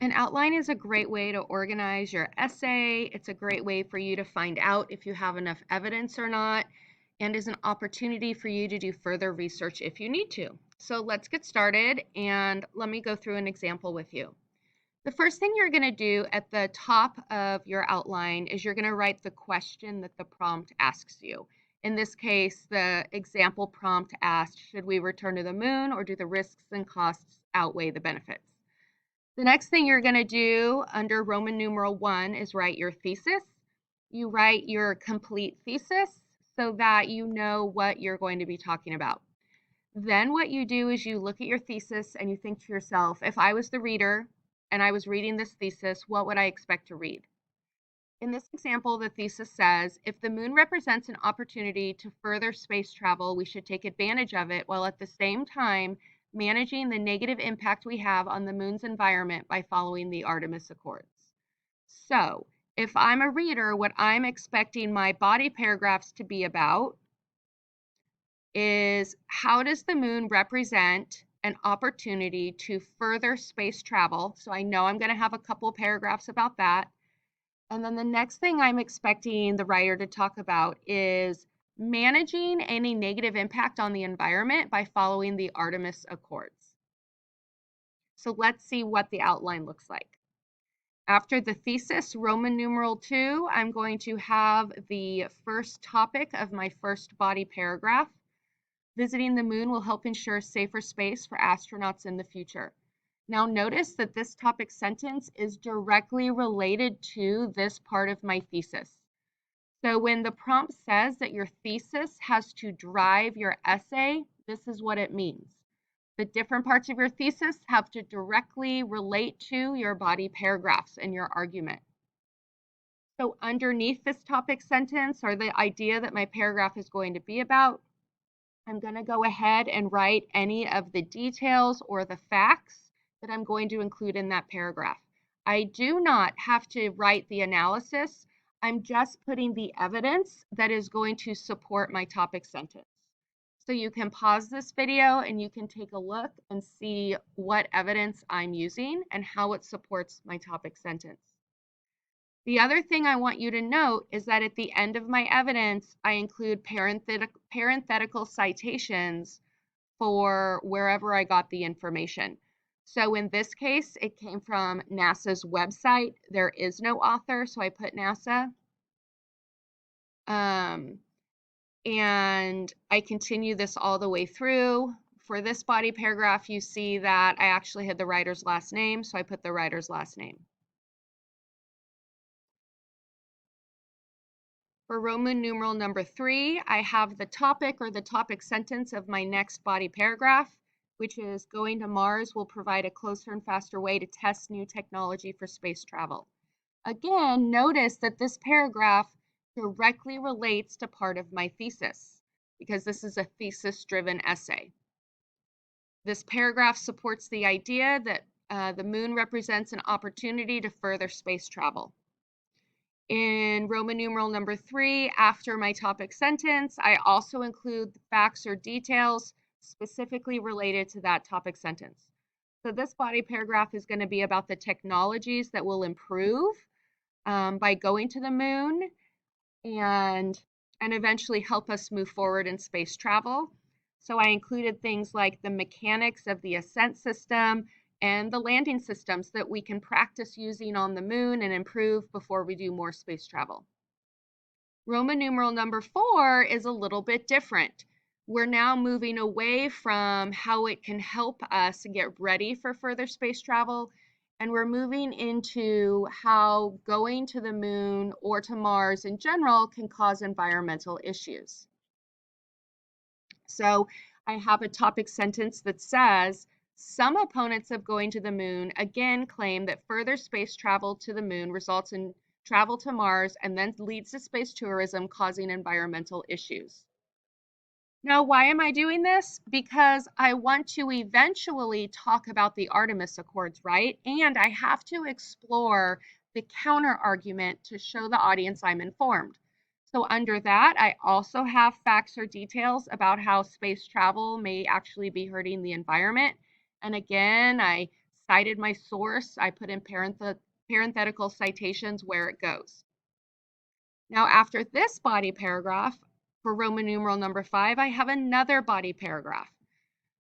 An outline is a great way to organize your essay. It's a great way for you to find out if you have enough evidence or not, and is an opportunity for you to do further research if you need to. So let's get started, and let me go through an example with you. The first thing you're going to do at the top of your outline is you're going to write the question that the prompt asks you. In this case, the example prompt asked, should we return to the moon, or do the risks and costs outweigh the benefits? The next thing you're going to do under Roman numeral 1 is write your thesis. You write your complete thesis so that you know what you're going to be talking about. Then what you do is you look at your thesis and you think to yourself, if I was the reader and I was reading this thesis, what would I expect to read? In this example, the thesis says, if the moon represents an opportunity to further space travel, we should take advantage of it while at the same time managing the negative impact we have on the moon's environment by following the Artemis Accords. So, if I'm a reader, what I'm expecting my body paragraphs to be about is, how does the moon represent an opportunity to further space travel? So I know I'm going to have a couple paragraphs about that. And then the next thing I'm expecting the writer to talk about is managing any negative impact on the environment by following the Artemis Accords. So let's see what the outline looks like. After the thesis, Roman numeral 2, I'm going to have the first topic of my first body paragraph. Visiting the moon will help ensure safer space for astronauts in the future. Now notice that this topic sentence is directly related to this part of my thesis. So when the prompt says that your thesis has to drive your essay, this is what it means. The different parts of your thesis have to directly relate to your body paragraphs and your argument. So underneath this topic sentence, or the idea that my paragraph is going to be about, I'm going to go ahead and write any of the details or the facts that I'm going to include in that paragraph. I do not have to write the analysis. I'm just putting the evidence that is going to support my topic sentence. So you can pause this video and you can take a look and see what evidence I'm using and how it supports my topic sentence. The other thing I want you to note is that at the end of my evidence, I include parenthetical citations for wherever I got the information. So in this case, it came from NASA's website. There is no author, so I put NASA. And I continue this all the way through. For this body paragraph, you see that I actually had the writer's last name, so I put the writer's last name. For Roman numeral number 3, I have the topic or the topic sentence of my next body paragraph, which is, going to Mars will provide a closer and faster way to test new technology for space travel. Again, notice that this paragraph directly relates to part of my thesis, because this is a thesis-driven essay. This paragraph supports the idea that the moon represents an opportunity to further space travel. In Roman numeral number 3, after my topic sentence, I also include facts or details specifically related to that topic sentence. So this body paragraph is going to be about the technologies that will improve by going to the moon and eventually help us move forward in space travel. So I included things like the mechanics of the ascent system and the landing systems that we can practice using on the moon and improve before we do more space travel. Roman numeral number 4 is a little bit different. We're now moving away from how it can help us get ready for further space travel, and we're moving into how going to the moon or to Mars in general can cause environmental issues. So I have a topic sentence that says, some opponents of going to the moon again claim that further space travel to the moon results in travel to Mars and then leads to space tourism, causing environmental issues. Now, why am I doing this? Because I want to eventually talk about the Artemis Accords, right? And I have to explore the counter argument to show the audience I'm informed. So under that, I also have facts or details about how space travel may actually be hurting the environment. And again, I cited my source. I put in parenthetical citations where it goes. Now, after this body paragraph, for Roman numeral number 5, I have another body paragraph.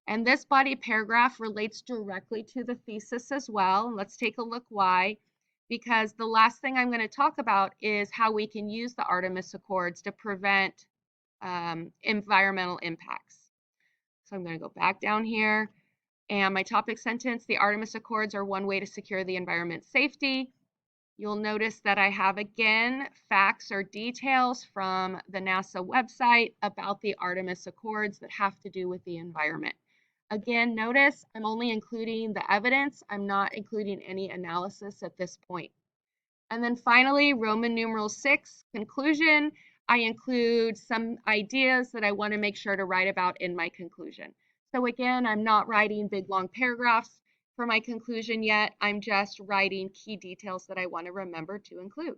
And this body paragraph relates directly to the thesis as well. Let's take a look why. Because the last thing I'm going to talk about is how we can use the Artemis Accords to prevent environmental impacts. So I'm going to go back down here. And my topic sentence, the Artemis Accords are one way to secure the environment's safety. You'll notice that I have, again, facts or details from the NASA website about the Artemis Accords that have to do with the environment. Again, notice I'm only including the evidence. I'm not including any analysis at this point. And then finally, Roman numeral 6, conclusion. I include some ideas that I want to make sure to write about in my conclusion. So again, I'm not writing big long paragraphs for my conclusion yet. I'm just writing key details that I want to remember to include.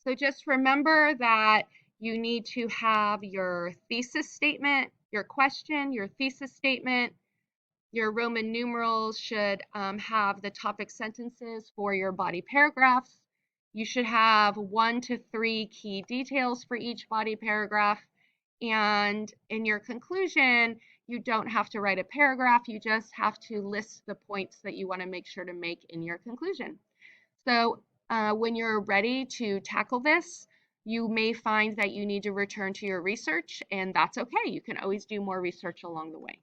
So just remember that you need to have your thesis statement, your question, your thesis statement. Your Roman numerals should have the topic sentences for your body paragraphs. You should have 1 to 3 key details for each body paragraph. And in your conclusion, you don't have to write a paragraph. You just have to list the points that you want to make sure to make in your conclusion. So when you're ready to tackle this, you may find that you need to return to your research, and that's okay. You can always do more research along the way.